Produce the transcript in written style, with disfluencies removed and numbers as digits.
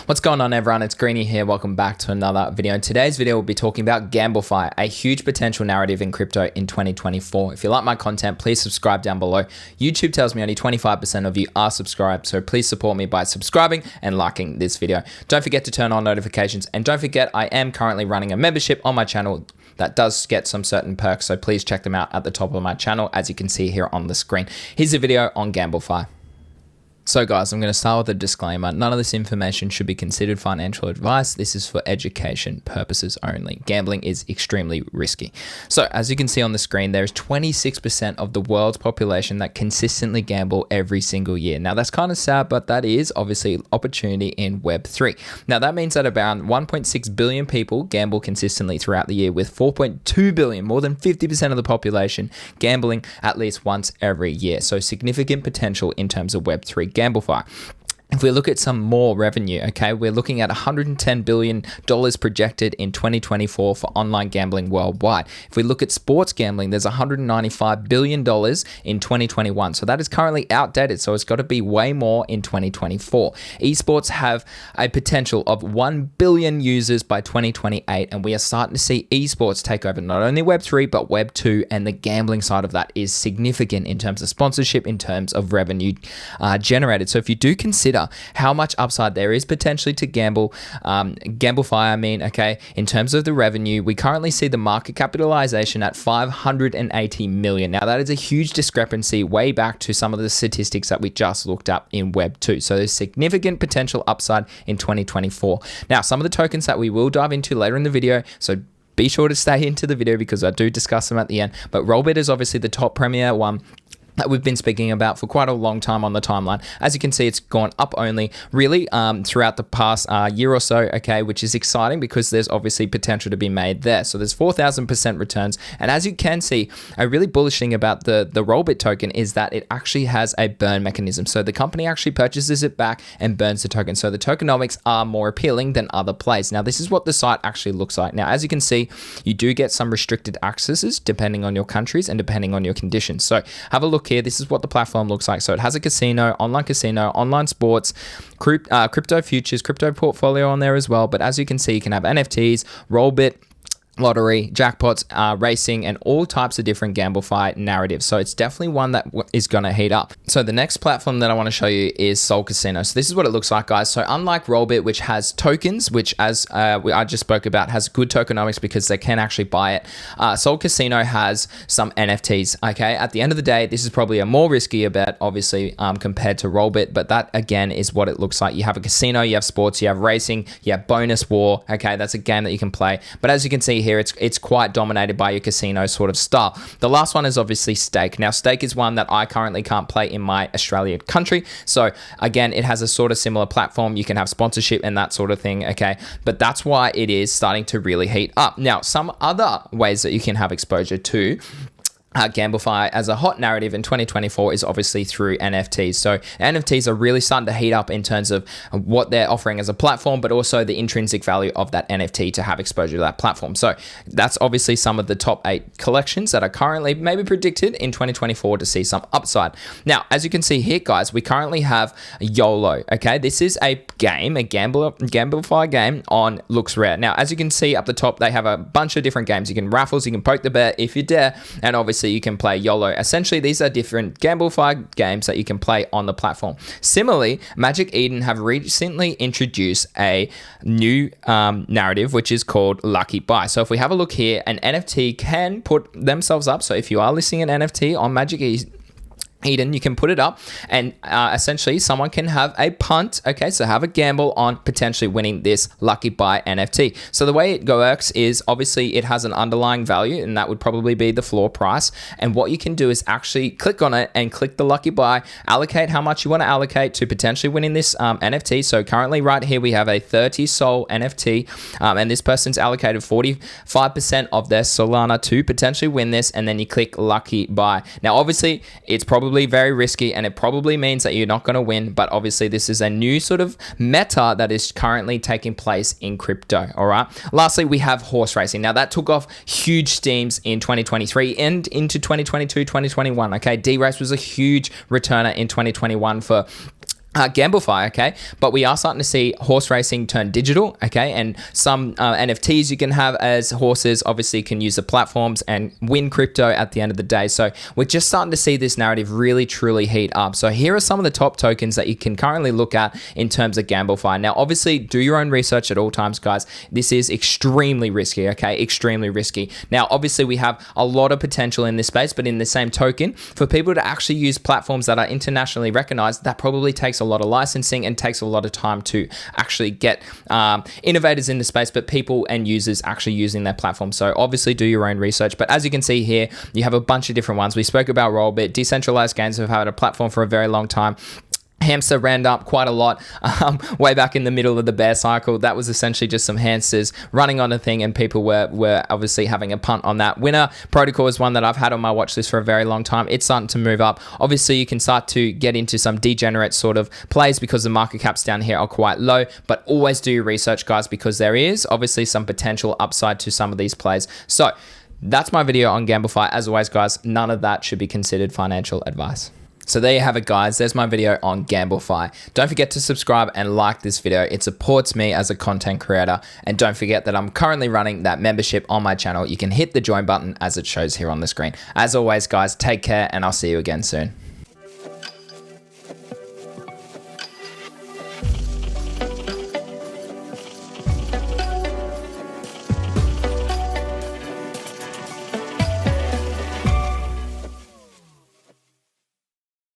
What's going on, everyone? It's Greeny here. Welcome back to another video. In today's video, we'll be talking about GambleFire, a huge potential narrative in crypto in 2024. If you like my content, please subscribe down below. YouTube tells me only 25% of you are subscribed, so please support me by subscribing and liking this video. Don't forget to turn on notifications, and don't forget I am currently running a membership on my channel that does get some certain perks, so please check them out at the top of my channel, as you can see here on the screen. Here's a video on GambleFire. So guys, I'm going to start with a disclaimer. None of this information should be considered financial advice. This is for education purposes only. Gambling is extremely risky. So as you can see on the screen, there's 26% of the world's population that consistently gamble every single year. Now that's kind of sad, but that is obviously opportunity in Web3. Now that means that about 1.6 billion people gamble consistently throughout the year, with 4.2 billion, more than 50% of the population, gambling at least once every year. So significant potential in terms of Web3 GambleFire. If we look at some more revenue, okay, we're looking at $110 billion projected in 2024 for online gambling worldwide. If we look at sports gambling, there's $195 billion in 2021. So that is currently outdated. So it's got to be way more in 2024. Esports have a potential of 1 billion users by 2028. And we are starting to see esports take over not only Web3, but Web2. And the gambling side of that is significant in terms of sponsorship, in terms of revenue generated. So if you do consider how much upside there is potentially to GambleFire, okay, in terms of the revenue, we currently see the market capitalization at 580 million. Now that is a huge discrepancy way back to some of the statistics that we just looked up in Web 2. So there's significant potential upside in 2024. Now, some of the tokens that we will dive into later in the video, so be sure to stay into the video because I do discuss them at the end. But Rollbit is obviously the top premier one that we've been speaking about for quite a long time on the timeline. As you can see, it's gone up only really throughout the past year or so, okay, which is exciting because there's obviously potential to be made there. So there's 4,000% returns. And as you can see, a really bullish thing about the Rollbit token is that it actually has a burn mechanism. So the company actually purchases it back and burns the token. So the tokenomics are more appealing than other plays. Now, this is what the site actually looks like. Now, as you can see, you do get some restricted accesses depending on your countries and depending on your conditions. So have a look here. This is what the platform looks like. So it has a casino, online sports, crypto futures, crypto portfolio on there as well. But as you can see, you can have NFTs, Rollbit, lottery, jackpots, racing, and all types of different GambleFire narratives. So it's definitely one that is going to heat up. So the next platform that I want to show you is Sol Casino. So this is what it looks like, guys. So unlike Rollbit, which has tokens, which as I just spoke about, has good tokenomics because they can actually buy it, Sol Casino has some NFTs, okay? At the end of the day, this is probably a more riskier bet, obviously, compared to Rollbit, but that, again, is what it looks like. You have a casino, you have sports, you have racing, you have bonus war, okay? That's a game that you can play. But as you can see here, it's quite dominated by your casino sort of style. The last one is obviously stake. Now, stake is one that I currently can't play in my Australia country. So again, it has a sort of similar platform. You can have sponsorship and that sort of thing, okay? But that's why it is starting to really heat up. Now, some other ways that you can have exposure to GambleFire as a hot narrative in 2024 is obviously through NFTs. So NFTs are really starting to heat up in terms of what they're offering as a platform, but also the intrinsic value of that NFT to have exposure to that platform. So that's obviously some of the top 8 collections that are currently maybe predicted in 2024 to see some upside. Now, as you can see here, guys, we currently have YOLO, okay? This is a game, a GambleFire game on Looks Rare. Now, as you can see up the top, they have a bunch of different games. You can raffles, you can poke the bear if you dare, and obviously you can play YOLO. Essentially, these are different GambleFire games that you can play on the platform. Similarly, Magic Eden have recently introduced a new narrative, which is called Lucky Buy. So if we have a look here, an NFT can put themselves up. So if you are listing an NFT on Magic Eden, you can put it up and essentially someone can have a punt, okay, so have a gamble on potentially winning this Lucky Buy NFT. So the way it works is obviously it has an underlying value, and that would probably be the floor price, and what you can do is actually click on it and click the Lucky Buy, allocate how much you want to allocate to potentially winning this NFT. So currently right here we have a 30 Sol NFT, and this person's allocated 45% of their Solana to potentially win this, and then you click Lucky Buy. Now obviously it's probably very risky, and it probably means that you're not going to win, but obviously this is a new sort of meta that is currently taking place in crypto. All right, lastly, we have horse racing. Now that took off huge steams in 2023 and into 2022, 2021. Okay, D-Race was a huge returner in 2021 for GambleFire, okay, but we are starting to see horse racing turn digital, okay, and some NFTs you can have as horses obviously can use the platforms and win crypto at the end of the day. So we're just starting to see this narrative really truly heat up. So here are some of the top tokens that you can currently look at in terms of GambleFire. Now, obviously, do your own research at all times, guys. This is extremely risky, okay, extremely risky. Now, obviously, we have a lot of potential in this space, but in the same token, for people to actually use platforms that are internationally recognized, that probably takes a lot of licensing and takes a lot of time to actually get innovators in the space, but people and users actually using their platform. So obviously do your own research. But as you can see here, you have a bunch of different ones. We spoke about Rollbit. Decentralized games have had a platform for a very long time. Hamster ran up quite a lot way back in the middle of the bear cycle. That was essentially just some hamsters running on a thing, and people were obviously having a punt on that. Winner Protocol is one that I've had on my watch list for a very long time. It's starting to move up. Obviously, you can start to get into some degenerate sort of plays because the market caps down here are quite low, but always do your research, guys, because there is obviously some potential upside to some of these plays. So that's my video on GambleFire. As always, guys, none of that should be considered financial advice. So there you have it, guys. There's my video on GambleFire. Don't forget to subscribe and like this video. It supports me as a content creator. And don't forget that I'm currently running that membership on my channel. You can hit the join button as it shows here on the screen. As always, guys, take care, and I'll see you again soon.